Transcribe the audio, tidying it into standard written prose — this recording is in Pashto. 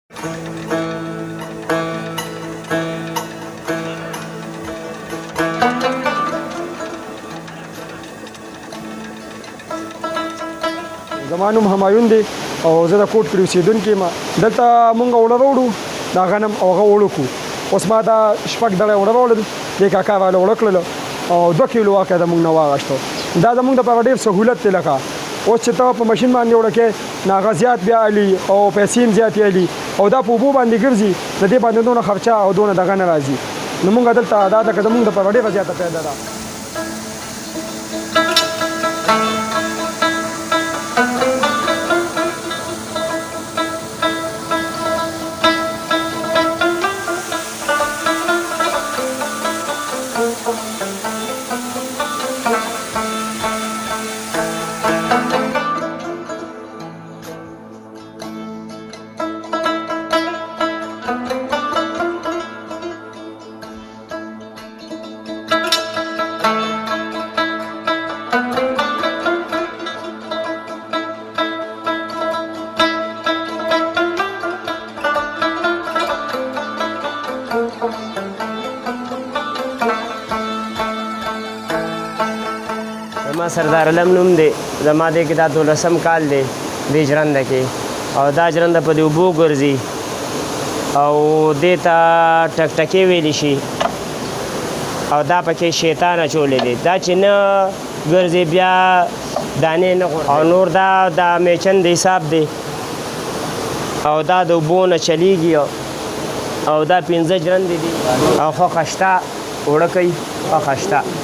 زما نوم همایون دی او زه د کوټ کې اوسېدونکی یم. دلته مونږ اوړه راوړو دا غنم او هغه اوړه کړو. اوس ما دا شپږ دړۍ اوړه راوړل، دې کاکا راله اوړه کړل او 2 کیلو واقع د مونږ نه واغشتو. دا زمونږ دپاره ډېر سهولت دی. لکه اوس چې ته په ماشین باندې اوړه کوې نو هغه زیات بیا علي او پیسې هم زیاتې علي او دا په اوبو باندې ګرځي، د دې باندې دونه خرچه او دونه دغه نه راځي. نو مونږ دلته دا لکه زمونږ دپاره ډېره زیاته پیدا ده. زما سردار علم نوم دی. زما دی کې دا 12م کال دی دې ژرنده کې، او دا ژرنده په دې اوبو ګرځي او دې ته ټکټکې ویلی شي او دا پکې شیطان اچولی دی. دا چې نه ګرځي بیا دانې نه غورځي او نور دا د میچن د حساب دی او دا د اوبو نه چلیږي او دا 15 ژرندې دي او خوښه شته اوړه کوي خوښه شته.